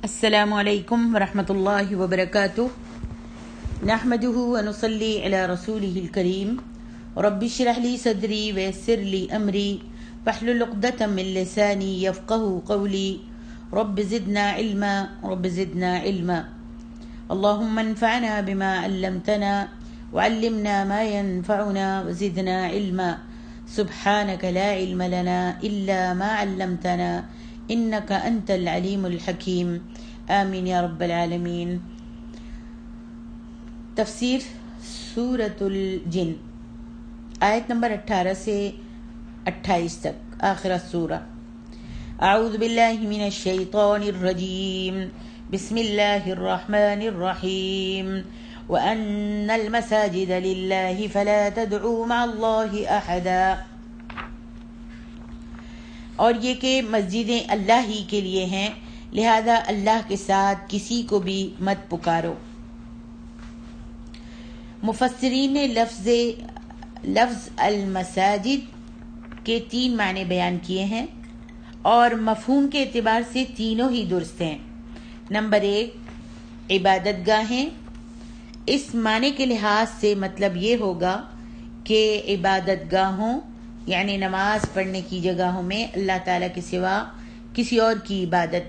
السلام علیکم ورحمۃ اللہ وبرکاتہ نحمده ونصلی علی رسوله الکریم رب اشرح لی صدری ویسر لی امری واحلل عقدۃ من لسانی یفقهوا قولی رب زدنا علما اللهم انفعنا بما علمتنا وعلمنا ما ينفعنا وزدنا علما سبحانك لا علم لنا الا ما علمتنا انك انت العلیم الحکیم آمین یا رب العالمین۔ تفسیر سورۃ الجن، آیت نمبر 18 سے 28 تک، آخر سورہ۔ اعوذ باللہ من الشیطان الرجیم، بسم اللہ الرحمن الرحیم، وَأَنَّ الْمَسَاجِدَ لِلَّهِ فَلَا تَدْعُوا مَعَ اللَّهِ أَحَدًا، اور یہ کہ مسجدیں اللہ ہی کے لیے ہیں، لہذا اللہ کے ساتھ کسی کو بھی مت پکارو۔ مفسرین نے لفظ المساجد کے 3 معنی بیان کیے ہیں اور مفہوم کے اعتبار سے تینوں ہی درست ہیں۔ نمبر 1، عبادت گاہیں۔ اس معنی کے لحاظ سے مطلب یہ ہوگا کہ عبادت گاہوں یعنی نماز پڑھنے کی جگہوں میں اللہ تعالیٰ کے سوا کسی اور کی عبادت،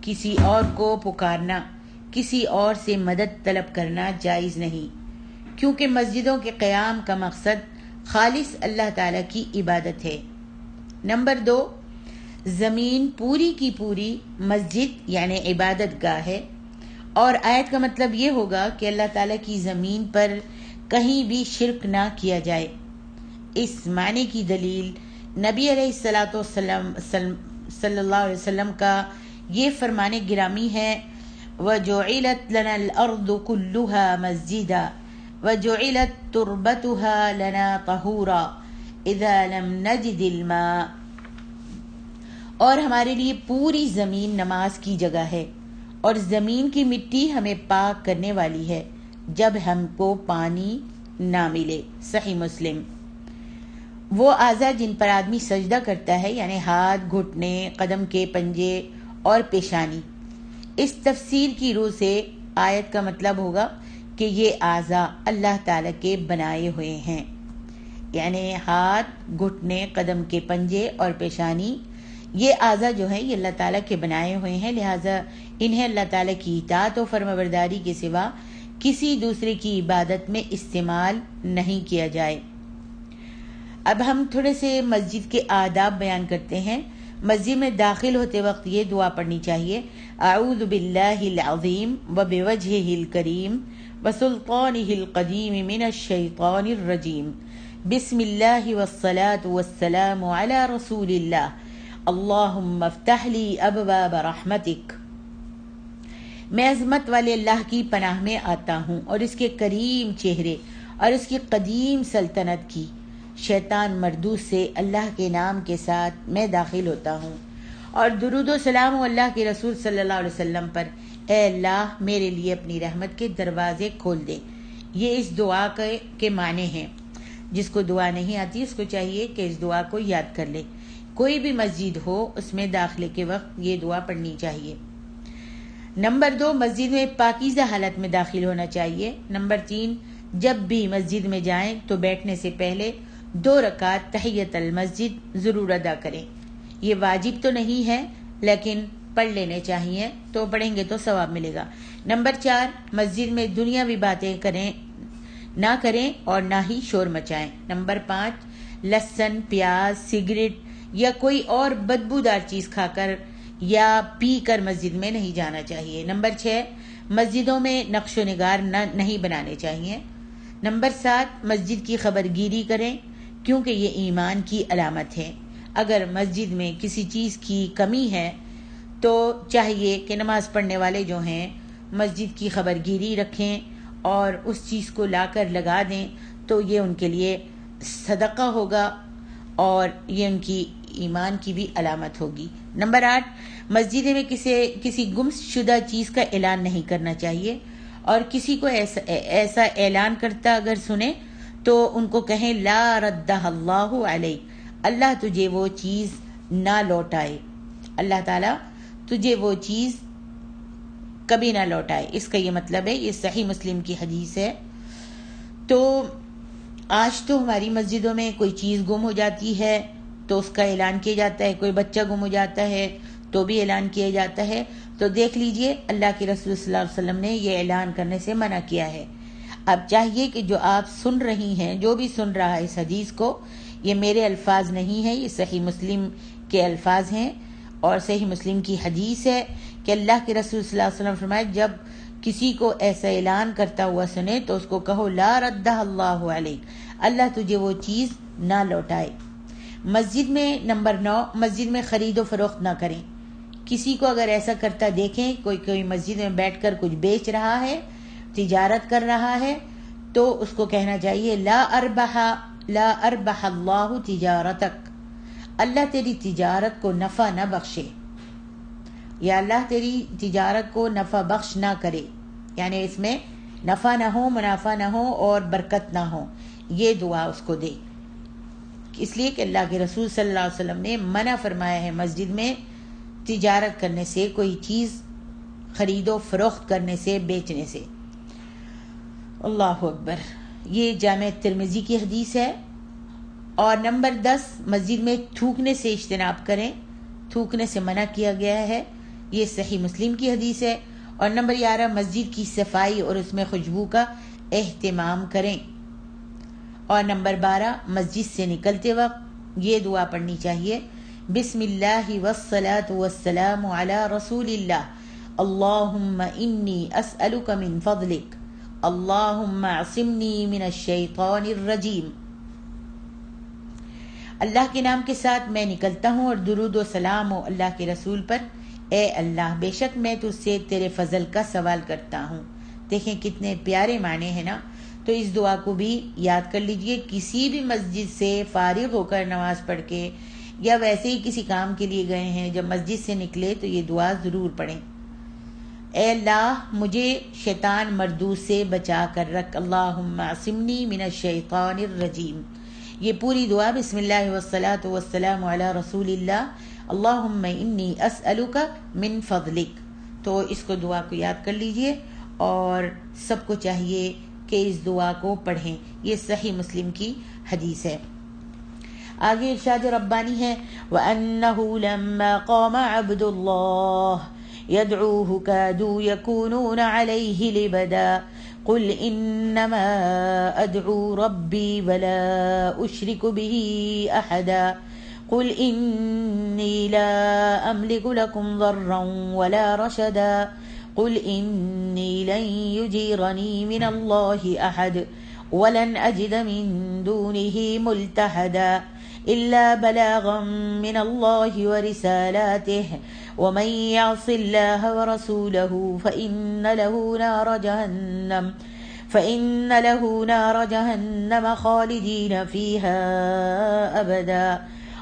کسی اور کو پکارنا، کسی اور سے مدد طلب کرنا جائز نہیں، کیونکہ مسجدوں کے قیام کا مقصد خالص اللہ تعالیٰ کی عبادت ہے۔ نمبر 2، زمین پوری کی پوری مسجد یعنی عبادت گاہ ہے، اور آیت کا مطلب یہ ہوگا کہ اللہ تعالیٰ کی زمین پر کہیں بھی شرک نہ کیا جائے۔ اس معنی کی دلیل نبی علیہ الصلاۃ والسلام صلی اللہ علیہ وسلم کا یہ فرمان گرامی ہے، وَجُعِلَتْ لَنَا الْأَرْضُ كُلُّهَا مَسْجِدًا وَجُعِلَتْ تُرْبَتُهَا لَنَا طَهُورًا إِذَا لَمْ نَجِدِ الْمَاءَ، اور ہمارے لیے پوری زمین نماز کی جگہ ہے، اور زمین کی مٹی ہمیں پاک کرنے والی ہے جب ہم کو پانی نہ ملے۔ صحیح مسلم۔ وہ اعضاء جن پر آدمی سجدہ کرتا ہے یعنی ہاتھ، گھٹنے، قدم کے پنجے اور پیشانی، اس تفسیر کی روح سے آیت کا مطلب ہوگا کہ یہ اعضاء اللہ تعالیٰ کے بنائے ہوئے ہیں، یعنی ہاتھ، گھٹنے، قدم کے پنجے اور پیشانی، یہ اعضاء جو ہیں یہ اللہ تعالیٰ کے بنائے ہوئے ہیں، لہٰذا انہیں اللہ تعالیٰ کی اطاعت و فرمانبرداری کے سوا کسی دوسرے کی عبادت میں استعمال نہیں کیا جائے۔ اب ہم تھوڑے سے مسجد کے آداب بیان کرتے ہیں۔ مسجد میں داخل ہوتے وقت یہ دعا پڑھنی چاہیے، اعوذ باللہ العظیم وبوجہہ الکریم وسلطانہ القدیم من الشیطان الرجیم، بسم اللہ والصلاة والسلام علی رسول اللہ، اللہم افتح لی ابواب رحمتک۔ میں عظمت والے اللہ کی پناہ میں آتا ہوں اور اس کے کریم چہرے اور اس کی قدیم سلطنت کی۔ شیطان مردود سے اللہ کے نام کے ساتھ میں داخل ہوتا ہوں، اور درود و سلام اللہ کے رسول صلی اللہ علیہ وسلم پر، اے اللہ میرے لیے اپنی رحمت کے دروازے کھول دے۔ یہ اس دعا کے معنی ہیں۔ جس کو دعا نہیں آتی اس کو چاہیے کہ اس دعا کو یاد کر لے۔ کوئی بھی مسجد ہو اس میں داخلے کے وقت یہ دعا پڑھنی چاہیے۔ نمبر 2، مسجد میں پاکیزہ حالت میں داخل ہونا چاہیے۔ نمبر 3، جب بھی مسجد میں جائیں تو بیٹھنے سے پہلے 2 رکعت تحیۃ المسجد ضرور ادا کریں۔ یہ واجب تو نہیں ہے لیکن پڑھ لینے چاہیے، تو پڑھیں گے تو ثواب ملے گا۔ نمبر 4، مسجد میں دنیاوی باتیں نہ کریں اور نہ ہی شور مچائیں۔ نمبر 5، لہسن، پیاز، سگریٹ یا کوئی اور بدبودار چیز کھا کر یا پی کر مسجد میں نہیں جانا چاہیے۔ نمبر 6، مسجدوں میں نقش و نگار نہیں بنانے چاہیے۔ نمبر 7، مسجد کی خبر گیری کریں کیونکہ یہ ایمان کی علامت ہے۔ اگر مسجد میں کسی چیز کی کمی ہے تو چاہیے کہ نماز پڑھنے والے جو ہیں مسجد کی خبر گیری رکھیں اور اس چیز کو لا کر لگا دیں، تو یہ ان کے لیے صدقہ ہوگا اور یہ ان کی ایمان کی بھی علامت ہوگی۔ نمبر 8، مسجد میں کسی گم شدہ چیز کا اعلان نہیں کرنا چاہیے، اور کسی کو ایسا اعلان کرتا اگر سنیں تو ان کو کہیں لا ردہ اللہ علیک، اللہ تجھے وہ چیز نہ لوٹائے، اللہ تعالیٰ تجھے وہ چیز کبھی نہ لوٹائے، اس کا یہ مطلب ہے۔ یہ صحیح مسلم کی حدیث ہے۔ تو آج تو ہماری مسجدوں میں کوئی چیز گم ہو جاتی ہے تو اس کا اعلان کیا جاتا ہے، کوئی بچہ گم ہو جاتا ہے تو بھی اعلان کیا جاتا ہے۔ تو دیکھ لیجئے اللہ کے رسول صلی اللہ علیہ وسلم نے یہ اعلان کرنے سے منع کیا ہے۔ اب چاہیے کہ جو آپ سن رہی ہیں، جو بھی سن رہا ہے اس حدیث کو، یہ میرے الفاظ نہیں ہیں، یہ صحیح مسلم کے الفاظ ہیں اور صحیح مسلم کی حدیث ہے کہ اللہ کے رسول صلی اللہ علیہ وسلم فرمائے جب کسی کو ایسا اعلان کرتا ہوا سنے تو اس کو کہو لا ردہ اللہ علیک، اللہ تجھے وہ چیز نہ لوٹائے۔ مسجد میں نمبر 9، مسجد میں خرید و فروخت نہ کریں۔ کسی کو اگر ایسا کرتا دیکھیں، کوئی مسجد میں بیٹھ کر کچھ بیچ رہا ہے، تجارت کر رہا ہے، تو اس کو کہنا چاہیے لا اربح اللہ تجارتک، اللہ تیری تجارت کو نفع نہ بخشے، یا اللہ تیری تجارت کو نفع بخش نہ کرے، یعنی اس میں نفع نہ ہو، منافع نہ ہو اور برکت نہ ہو، یہ دعا اس کو دے۔ اس لیے کہ اللہ کے رسول صلی اللہ علیہ وسلم نے منع فرمایا ہے مسجد میں تجارت کرنے سے، کوئی چیز خرید و فروخت کرنے سے، بیچنے سے۔ اللہ اکبر۔ یہ جامع ترمذی کی حدیث ہے۔ اور نمبر 10، مسجد میں تھوکنے سے اجتناب کریں، تھوکنے سے منع کیا گیا ہے، یہ صحیح مسلم کی حدیث ہے۔ اور نمبر 11، مسجد کی صفائی اور اس میں خوشبو کا اہتمام کریں۔ اور نمبر 12، مسجد سے نکلتے وقت یہ دعا پڑھنی چاہیے، بسم اللہ والصلاة والسلام علی رسول اللہ، اللہم انی اسألک من فضلک، اللہم عصمنی من الشیطان الرجیم۔ اللہ کے نام کے ساتھ میں نکلتا ہوں اور درود و سلام ہو اللہ کے رسول پر، اے اللہ بے شک میں تجھ سے تیرے فضل کا سوال کرتا ہوں۔ دیکھیں کتنے پیارے معنی ہیں نا۔ تو اس دعا کو بھی یاد کر لیجئے، کسی بھی مسجد سے فارغ ہو کر نماز پڑھ کے یا ویسے ہی کسی کام کے لیے گئے ہیں، جب مسجد سے نکلے تو یہ دعا ضرور پڑھیں۔ اے اللہ مجھے شیطان مردود سے بچا کر رکھ، اللہم عصمنی من الشیطان الرجیم۔ یہ پوری دعا بسم اللہ والصلاة والسلام علی رسول اللہ، اللہم انی اسألک من فضلک۔ تو اس کو دعا کو یاد کر لیجئے اور سب کو چاہیے کہ اس دعا کو پڑھیں، یہ صحیح مسلم کی حدیث ہے۔ آگے ارشاد ربانی ہے، وَأَنَّهُ لَمَّا قَامَ عَبْدُ اللَّهِ يَدْعُوهُ كَادُوا يَكُونُونَ عَلَيْهِ لِبَدًا قُلْ إِنَّمَا أَدْعُو رَبِّي وَلَا أُشْرِكُ بِهِ أَحَدًا قُلْ إِنِّي لَا أَمْلِكُ لَكُمْ ضَرًّا وَلَا رَشَدًا قُلْ إِنِّي لَن يُجِيرَنِي مِنَ اللَّهِ أَحَدٌ وَلَنْ أَجِدَ مِن دُونِهِ مُلْتَحَدًا إِلَّا بَلَاغًا مِّنَ اللَّهِ وَرِسَالَاتِهِ وَمَن يَعْصِ اللَّهَ وَرَسُولَهُ فَإِنَّ لَهُ نَارَ جَهَنَّمَ خَالِدِينَ فِيهَا أَبَدًا۔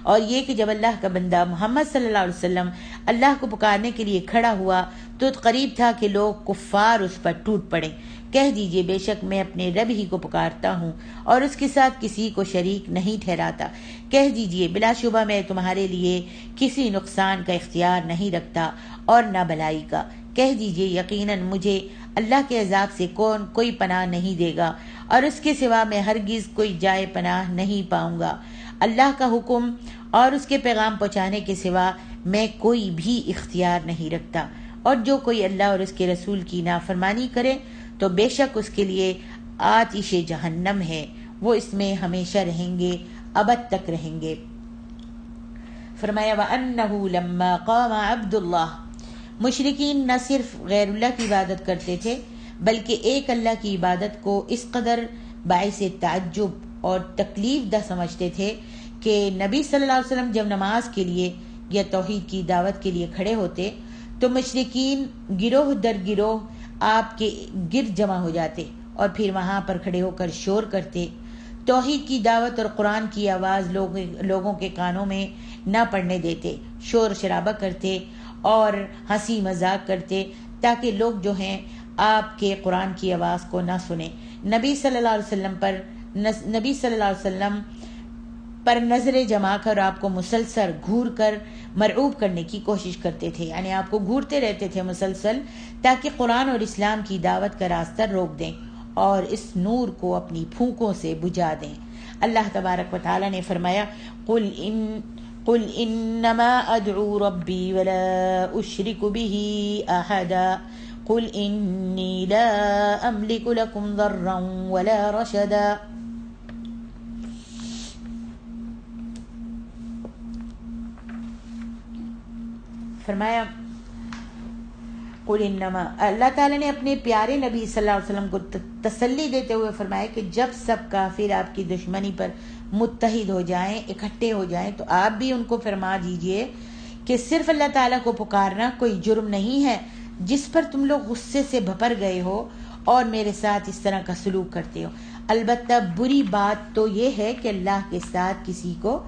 اور یہ کہ جب اللہ کا بندہ محمد صلی اللہ علیہ وسلم اللہ کو پکارنے کے لیے کھڑا ہوا تو قریب تھا کہ لوگ کفار اس پر ٹوٹ پڑیں۔ کہہ دیجئے بے شک میں اپنے رب ہی کو پکارتا ہوں اور اس کے ساتھ کسی کو شریک نہیں ٹھہراتا۔ کہہ دیجئے بلا شبہ میں تمہارے لیے کسی نقصان کا اختیار نہیں رکھتا اور نہ بھلائی کا۔ کہہ دیجئے یقیناً مجھے اللہ کے عذاب سے کوئی پناہ نہیں دے گا اور اس کے سوا میں ہرگز کوئی جائے پناہ نہیں پاؤں گا۔ اللہ کا حکم اور اس کے پیغام پہنچانے کے سوا میں کوئی بھی اختیار نہیں رکھتا، اور جو کوئی اللہ اور اس کے رسول کی نافرمانی کرے تو بے شک اس کے لیے آتش جہنم ہے، وہ اس میں ہمیشہ رہیں گے، ابد تک رہیں گے۔ فرمایا وَأَنَّهُ لَمَّا قَامَ عَبْدُ اللَّهِ، مشرکین نہ صرف غیر اللہ کی عبادت کرتے تھے بلکہ ایک اللہ کی عبادت کو اس قدر باعث تعجب اور تکلیف دہ سمجھتے تھے کہ نبی صلی اللہ علیہ وسلم جب نماز کے لیے یا توحید کی دعوت کے لیے کھڑے ہوتے تو مشرکین گروہ در گروہ آپ کے گرد جمع ہو جاتے اور پھر وہاں پر کھڑے ہو کر شور کرتے، توحید کی دعوت اور قرآن کی آواز لوگوں کے کانوں میں نہ پڑنے دیتے، شور شرابہ کرتے اور ہنسی مذاق کرتے تاکہ لوگ جو ہیں آپ کے قرآن کی آواز کو نہ سنیں۔ نبی صلی اللہ علیہ وسلم پر نظریں جما کر آپ کو مسلسل گھور کر مرعوب کرنے کی کوشش کرتے تھے، یعنی آپ کو گھورتے رہتے تھے مسلسل، تاکہ قرآن اور اسلام کی دعوت کا راستہ روک دیں اور اس نور کو اپنی پھونکوں سے بجھا دیں۔ اللہ تبارک و تعالی نے فرمایا، قل انما ادعو ربی ولا اشرک به احدا قل انی لا املک لکم ضرا ولا رشدا۔ فرمایا قل انما، اللہ تعالیٰ نے اپنے پیارے نبی صلی اللہ علیہ وسلم کو تسلی دیتے ہوئے فرمایا کہ جب سب کافر آپ کی دشمنی پر متحد ہو جائیں، اکٹھے ہو جائیں، تو آپ بھی ان کو فرما دیجئے کہ صرف اللہ تعالیٰ کو پکارنا کوئی جرم نہیں ہے جس پر تم لوگ غصے سے بھپر گئے ہو اور میرے ساتھ اس طرح کا سلوک کرتے ہو۔ البتہ بری بات تو یہ ہے کہ اللہ کے ساتھ کسی کو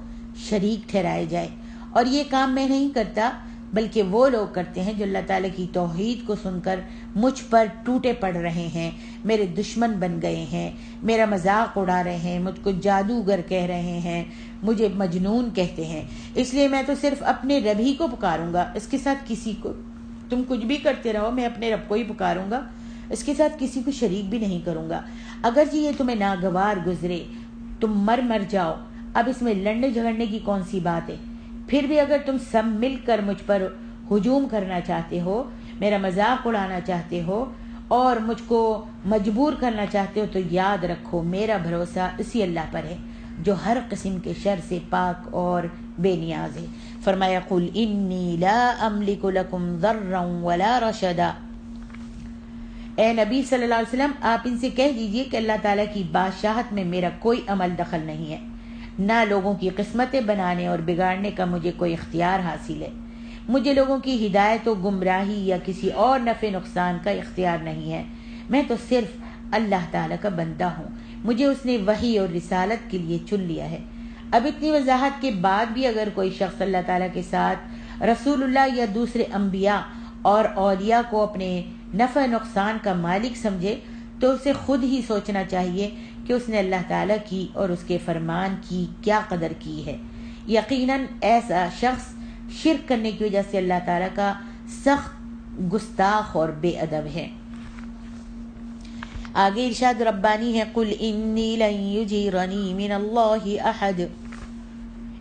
شریک ٹھہرائے جائے، اور یہ کام میں نہیں کرتا بلکہ وہ لوگ کرتے ہیں جو اللہ تعالیٰ کی توحید کو سن کر مجھ پر ٹوٹے پڑ رہے ہیں، میرے دشمن بن گئے ہیں، میرا مذاق اڑا رہے ہیں، مجھ کو جادوگر کہہ رہے ہیں، مجھے مجنون کہتے ہیں، اس لیے میں تو صرف اپنے رب ہی کو پکاروں گا، اس کے ساتھ کسی کو، تم کچھ بھی کرتے رہو، میں اپنے رب کو ہی پکاروں گا، اس کے ساتھ کسی کو شریک بھی نہیں کروں گا۔ اگرچہ یہ تمہیں ناگوار گزرے، تم مر جاؤ، اب اس میں لڑنے جھگڑنے کی کون سی بات ہے؟ پھر بھی اگر تم سب مل کر مجھ پر ہجوم کرنا چاہتے ہو، میرا مذاق اڑانا چاہتے ہو اور مجھ کو مجبور کرنا چاہتے ہو، تو یاد رکھو میرا بھروسہ اسی اللہ پر ہے جو ہر قسم کے شر سے پاک اور بے نیاز ہے۔ فرمایا قل انی لا املک لکم ضرا ولا رشدا، اے نبی صلی اللہ علیہ وسلم آپ ان سے کہہ دیجئے کہ اللہ تعالیٰ کی بادشاہت میں میرا کوئی عمل دخل نہیں ہے، نہ لوگوں کی قسمتیں بنانے اور بگاڑنے کا مجھے کوئی اختیار حاصل ہے، مجھے لوگوں کی ہدایت و گمراہی یا کسی اور نفع نقصان کا اختیار نہیں ہے، میں تو صرف اللہ تعالیٰ کا بندہ ہوں، مجھے اس نے وحی اور رسالت کے لیے چن لیا ہے۔ اب اتنی وضاحت کے بعد بھی اگر کوئی شخص اللہ تعالیٰ کے ساتھ رسول اللہ یا دوسرے انبیاء اور اولیاء کو اپنے نفع نقصان کا مالک سمجھے تو اسے خود ہی سوچنا چاہیے کہ اس نے اللہ تعالیٰ کی اور اس کے فرمان کی کیا قدر کی ہے۔ یقیناً ایسا شخص شرک کرنے کی وجہ سے اللہ تعالیٰ کا سخت گستاخ اور بے ادب ہے۔ آگے ارشاد ربانی ہے، قل انی لن یجیرنی من اللہ احد،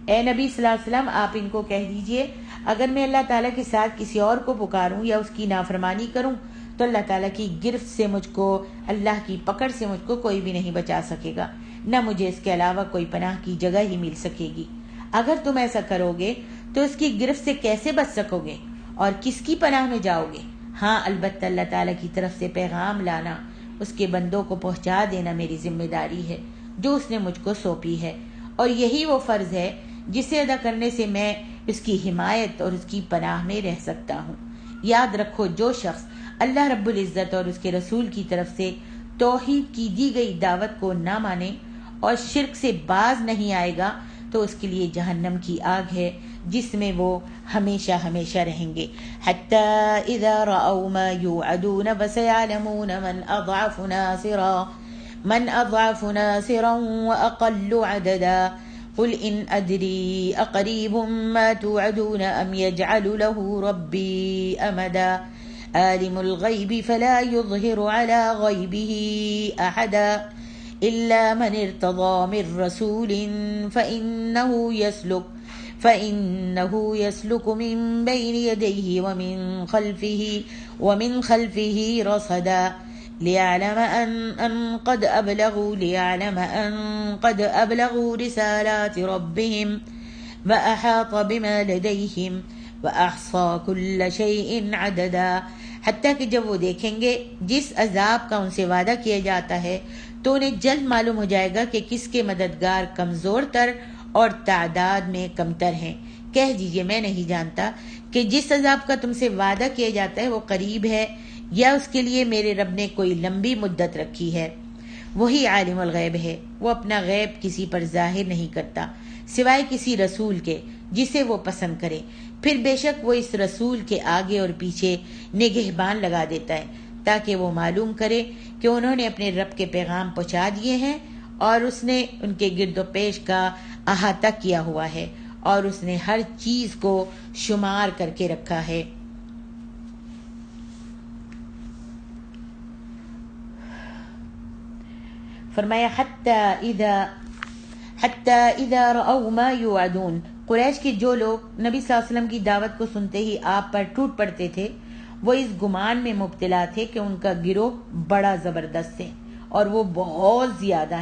اے نبی صلی اللہ علیہ وسلم آپ ان کو کہہ دیجئے اگر میں اللہ تعالیٰ کے ساتھ کسی اور کو پکاروں یا اس کی نافرمانی کروں تو اللہ تعالیٰ کی گرفت سے مجھ کو، اللہ کی پکڑ سے مجھ کو کوئی بھی نہیں بچا سکے گا، نہ مجھے اس کے علاوہ کوئی پناہ کی جگہ ہی مل سکے گی۔ اگر تم ایسا کرو گے تو اس کی گرفت سے کیسے بچ سکو گے اور کس کی پناہ میں جاؤ گے؟ ہاں البتہ اللہ تعالیٰ کی طرف سے پیغام لانا، اس کے بندوں کو پہنچا دینا میری ذمہ داری ہے جو اس نے مجھ کو سونپی ہے، اور یہی وہ فرض ہے جسے ادا کرنے سے میں اس کی حمایت اور اس کی پناہ میں رہ سکتا ہوں۔ یاد رکھو جو شخص اللہ رب العزت اور اس کے رسول کی طرف سے توحید کی دی گئی دعوت کو نہ مانے اور شرک سے باز نہیں آئے گا تو اس کے لیے جہنم کی آگ ہے جس میں وہ ہمیشہ ہمیشہ رہیں گے۔ حتی اذا رأوا ما یوعدون فسیعلمون من اضعف ناصرا واقل عددا قل ان ادری اقریب ما توعدون ام یجعل له ربی امدا عالم الغیب فلا يظهر على غیبه احدا الا من ارتضى من رسول فإنه يسلك من بين يديه ومن خلفه رصدا ليعلم أن قد أبلغوا رسالات ربهم وأحاط بما لديهم وأحصى كل شيء عددا۔ حتیٰ کہ جب وہ دیکھیں گے جس عذاب کا ان سے وعدہ کیا جاتا ہے تو انہیں جلد معلوم ہو جائے گا کہ کس کے مددگار کمزور تر اور تعداد میں کمتر ہیں۔ کہہ دیجئے میں نہیں جانتا کہ جس عذاب کا تم سے وعدہ کیا جاتا ہے وہ قریب ہے یا اس کے لیے میرے رب نے کوئی لمبی مدت رکھی ہے۔ وہی عالم الغیب ہے، وہ اپنا غیب کسی پر ظاہر نہیں کرتا سوائے کسی رسول کے جسے وہ پسند کرے، پھر بے شک وہ اس رسول کے آگے اور پیچھے نگہبان لگا دیتا ہے تاکہ وہ معلوم کرے کہ انہوں نے اپنے رب کے پیغام پہنچا دیے ہیں اور اس نے ان کے گرد و پیش کا احاطہ کیا ہوا ہے اور اس نے ہر چیز کو شمار کر کے رکھا ہے۔ فرمایا حتی اذا رأوا ما یوعدون، قریش کے جو لوگ نبی صلی اللہ علیہ وسلم کی دعوت کو سنتے ہی آپ پر ٹوٹ پڑتے تھے، وہ اس گمان میں مبتلا تھے کہ ان کا گروہ بڑا زبردست ہے اور وہ بہت زیادہ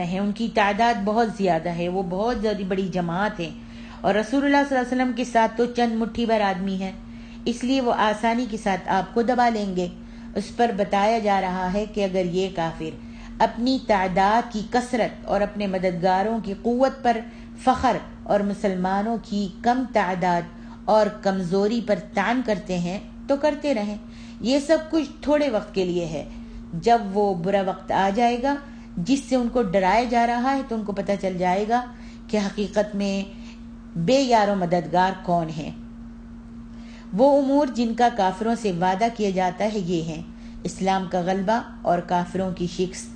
ہیں، ان کی تعداد بہت زیادہ ہے، وہ بہت زیادہ بڑی جماعت ہے، اور رسول اللہ صلی اللہ علیہ وسلم کے ساتھ تو چند مٹھی بھر آدمی ہیں، اس لیے وہ آسانی کے ساتھ آپ کو دبا لیں گے۔ اس پر بتایا جا رہا ہے کہ اگر یہ کافر اپنی تعداد کی کثرت اور اپنے مددگاروں کی قوت پر فخر اور مسلمانوں کی کم تعداد اور کمزوری پر طعن کرتے ہیں تو کرتے رہیں، یہ سب کچھ تھوڑے وقت کے لیے ہے۔ جب وہ برا وقت آ جائے گا جس سے ان کو ڈرایا جا رہا ہے تو ان کو پتہ چل جائے گا کہ حقیقت میں بے یار و مددگار کون ہے۔ وہ امور جن کا کافروں سے وعدہ کیا جاتا ہے یہ ہیں: اسلام کا غلبہ اور کافروں کی شکست،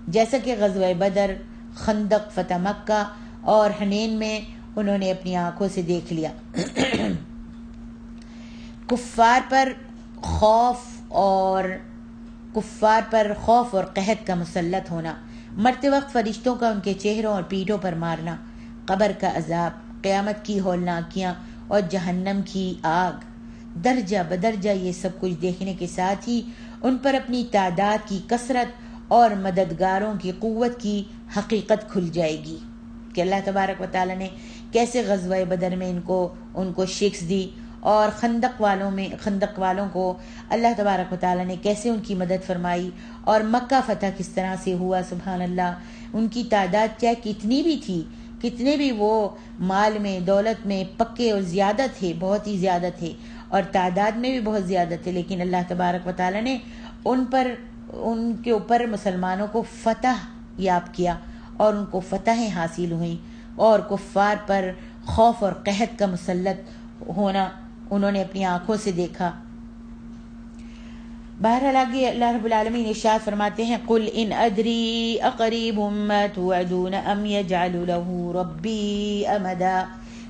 جیسا کہ غزوہ بدر، خندق، فتح مکہ اور حنین میں انہوں نے اپنی آنکھوں سے دیکھ لیا۔ کفار پر خوف اور قحط کا مسلط ہونا، مرتے وقت فرشتوں کا ان کے چہروں اور پیٹھوں پر مارنا، قبر کا عذاب، قیامت کی ہولناکیاں اور جہنم کی آگ، درجہ بدرجہ یہ سب کچھ دیکھنے کے ساتھ ہی ان پر اپنی تعداد کی کثرت اور مددگاروں کی قوت کی حقیقت کھل جائے گی کہ اللہ تبارک و تعالیٰ نے کیسے غزوہ بدر میں ان کو شکست دی، اور خندق والوں کو اللہ تبارک و تعالیٰ نے کیسے ان کی مدد فرمائی، اور مکہ فتح کس طرح سے ہوا۔ سبحان اللہ، ان کی تعداد چاہے کتنی بھی تھی، کتنے بھی وہ مال میں دولت میں پکے اور زیادہ تھے، بہت ہی زیادہ تھے، اور تعداد میں بھی بہت زیادہ تھے، لیکن اللہ تبارک و تعالیٰ نے ان کے اوپر مسلمانوں کو فتح یاب کیا اور ان کو فتحیں حاصل ہوئیں، اور کفار پر خوف اور قحط کا مسلط ہونا انہوں نے اپنی آنکھوں سے دیکھا۔ بہرحال آگے اللہ رب العالمین ارشاد فرماتے ہیں: قل ان ادری اقریب ما توعدون ام یجعل له ربی امدا۔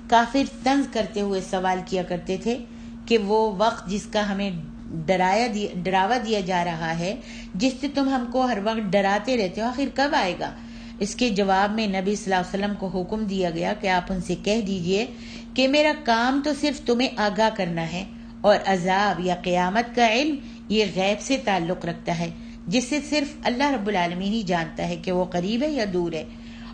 کافر طنز کرتے ہوئے سوال کیا کرتے تھے کہ وہ وقت جس کا ہمیں ڈراوا دیا جا رہا ہے، جس سے تم ہم کو ہر وقت ڈراتے رہتے ہو، آخر کب آئے گا؟ اس کے جواب میں نبی صلی اللہ علیہ وسلم کو حکم دیا گیا کہ آپ ان سے کہہ دیجئے کہ میرا کام تو صرف تمہیں آگاہ کرنا ہے، اور عذاب یا قیامت کا علم یہ غیب سے تعلق رکھتا ہے، جس سے صرف اللہ رب العالمین ہی جانتا ہے کہ وہ قریب ہے یا دور ہے،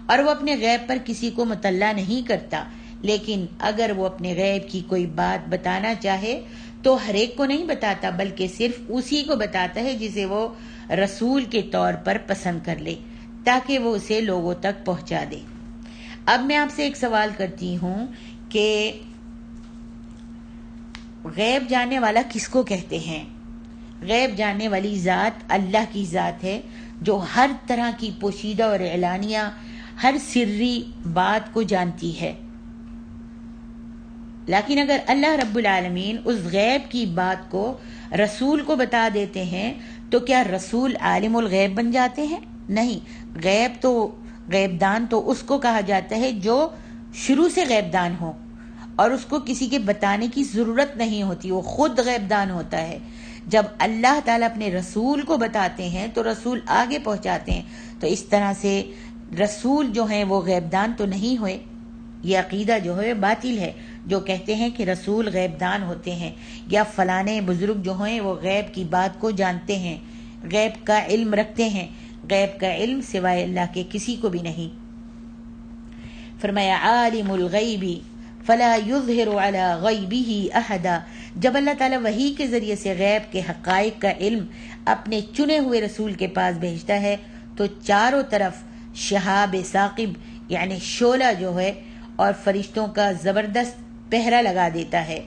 اور وہ اپنے غیب پر کسی کو مطلع نہیں کرتا، لیکن اگر وہ اپنے غیب کی کوئی بات بتانا چاہے تو ہر ایک کو نہیں بتاتا، بلکہ صرف اسی کو بتاتا ہے جسے وہ رسول کے طور پر پسند کر لے، تاکہ وہ اسے لوگوں تک پہنچا دے۔ اب میں آپ سے ایک سوال کرتی ہوں کہ غیب جاننے والا کس کو کہتے ہیں؟ غیب جاننے والی ذات اللہ کی ذات ہے، جو ہر طرح کی پوشیدہ اور اعلانیہ ہر سری بات کو جانتی ہے۔ لیکن اگر اللہ رب العالمین اس غیب کی بات کو رسول کو بتا دیتے ہیں تو کیا رسول عالم الغیب بن جاتے ہیں؟ نہیں، غیب دان تو اس کو کہا جاتا ہے جو شروع سے غیب دان ہو، اور اس کو کسی کے بتانے کی ضرورت نہیں ہوتی، وہ خود غیب دان ہوتا ہے۔ جب اللہ تعالیٰ اپنے رسول کو بتاتے ہیں تو رسول آگے پہنچاتے ہیں، تو اس طرح سے رسول جو ہیں وہ غیب دان تو نہیں ہوئے۔ یہ عقیدہ جو ہے باطل ہے، جو کہتے ہیں کہ رسول غیب دان ہوتے ہیں، یا فلانے بزرگ جو ہیں وہ غیب کی بات کو جانتے ہیں، غیب کا علم رکھتے ہیں۔ غیب کا علم سوائے اللہ کے کسی کو بھی نہیں۔ فرمایا عالم الغیب فلا یظہر علی غیبہ احدا۔ جب اللہ تعالیٰ وحی کے ذریعے سے غیب کے حقائق کا علم اپنے چنے ہوئے رسول کے پاس بھیجتا ہے تو چاروں طرف شہاب ثاقب یعنی شعلہ جو ہے اور فرشتوں کا زبردست پہرا لگا دیتا ہے،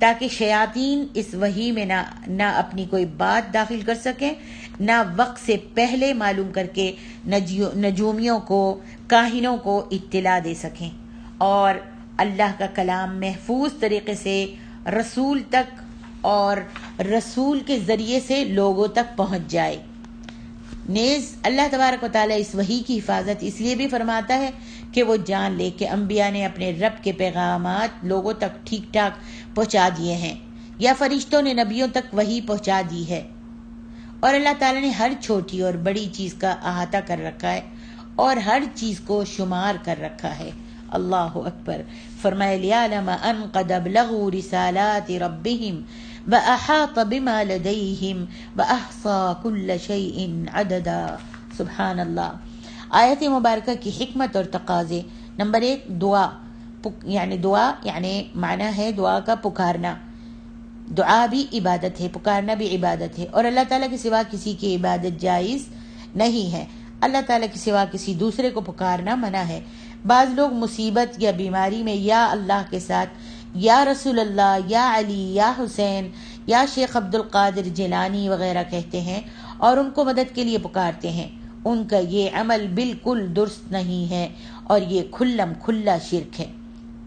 تاکہ شیاطین اس وحی میں نہ اپنی کوئی بات داخل کر سکیں، نہ وقت سے پہلے معلوم کر کے نجومیوں کو، کاہنوں کو اطلاع دے سکیں، اور اللہ کا کلام محفوظ طریقے سے رسول تک اور رسول کے ذریعے سے لوگوں تک پہنچ جائے۔ نیز اللہ تبارک و تعالیٰ اس وحی کی حفاظت اس لیے بھی فرماتا ہے کہ وہ جان لے کہ انبیاء نے اپنے رب کے پیغامات لوگوں تک ٹھیک ٹھاک پہنچا دیے ہیں، یا فرشتوں نے نبیوں تک وحی پہنچا دی ہے، اور اللہ تعالیٰ نے ہر چھوٹی اور بڑی چیز کا احاطہ کر رکھا ہے اور ہر چیز کو شمار کر رکھا ہے۔ اللہ اکبر۔ فرمایا لیعلم ان قد ابلغوا رسالات ربهم واحاط بما لديهم واحصى كل شيء عددا۔ سبحان اللہ۔ آیت مبارکہ کی حکمت اور تقاضے۔ نمبر 1، دعا یعنی معنی ہے دعا کا پکارنا۔ دعا بھی عبادت ہے، پکارنا بھی عبادت ہے، اور اللہ تعالیٰ کے سوا کسی کی عبادت جائز نہیں ہے۔ اللہ تعالیٰ کے سوا کسی دوسرے کو پکارنا منع ہے۔ بعض لوگ مصیبت یا بیماری میں یا اللہ کے ساتھ یا رسول اللہ یا علی یا حسین یا شیخ عبد القادر جیلانی وغیرہ کہتے ہیں اور ان کو مدد کے لیے پکارتے ہیں۔ ان کا یہ عمل بالکل درست نہیں ہے اور یہ کھلا شرک ہے۔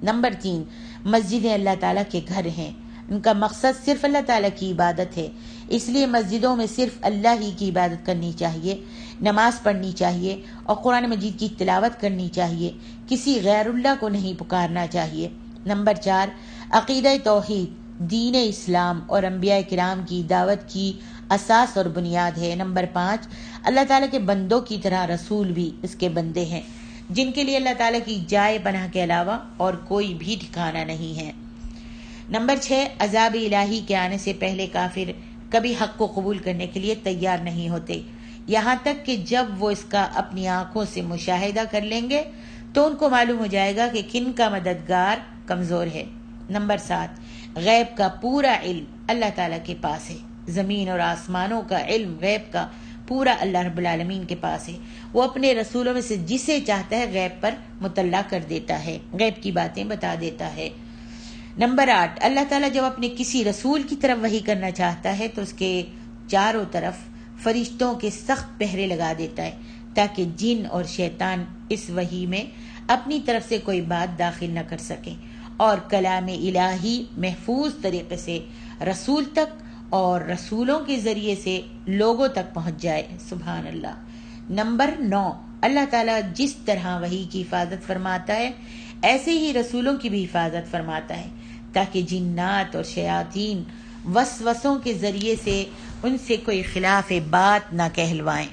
نمبر 3، مسجدیں اللہ تعالیٰ کے گھر ہیں، ان کا مقصد صرف اللہ تعالیٰ کی عبادت ہے، اس لیے مسجدوں میں صرف اللہ ہی کی عبادت کرنی چاہیے، نماز پڑھنی چاہیے اور قرآن مجید کی تلاوت کرنی چاہیے، کسی غیر اللہ کو نہیں پکارنا چاہیے۔ نمبر 4، عقیدہ توحید دین اسلام اور انبیاء کرام کی دعوت کی اساس اور بنیاد ہے۔ نمبر 5، اللہ تعالیٰ کے بندوں کی طرح رسول بھی اس کے بندے ہیں، جن کے لیے اللہ تعالیٰ کی جائے پناہ کے علاوہ اور کوئی بھی ٹھکانہ نہیں ہے۔ نمبر 6، عذاب الہی کے آنے سے پہلے کافر کبھی حق کو قبول کرنے کے لیے تیار نہیں ہوتے، یہاں تک کہ جب وہ اس کا اپنی آنکھوں سے مشاہدہ کر لیں گے تو ان کو معلوم ہو جائے گا کہ کن کا مددگار کمزور ہے۔ نمبر 7، غیب کا پورا علم اللہ تعالیٰ کے پاس ہے، زمین اور آسمانوں کا علم غیب کا پورا اللہ رب العالمین کے پاس ہے، وہ اپنے رسولوں میں سے جسے چاہتا ہے غیب پر مطلع کر دیتا ہے، غیب کی باتیں بتا دیتا ہے۔ نمبر 8، اللہ تعالیٰ جب اپنے کسی رسول کی طرف وحی کرنا چاہتا ہے تو اس کے چاروں طرف فرشتوں کے سخت پہرے لگا دیتا ہے تاکہ جن اور شیطان اس وحی میں اپنی طرف سے کوئی بات داخل نہ کر سکیں اور کلام الہی محفوظ طریقے سے رسول تک اور رسولوں کے ذریعے سے لوگوں تک پہنچ جائے۔ سبحان اللہ۔ نمبر 9، اللہ تعالیٰ جس طرح وحی کی حفاظت فرماتا ہے ایسے ہی رسولوں کی بھی حفاظت فرماتا ہے تاکہ جنات اور شیاطین وسوسوں کے ذریعے سے ان سے کوئی خلاف بات نہ کہلوائیں۔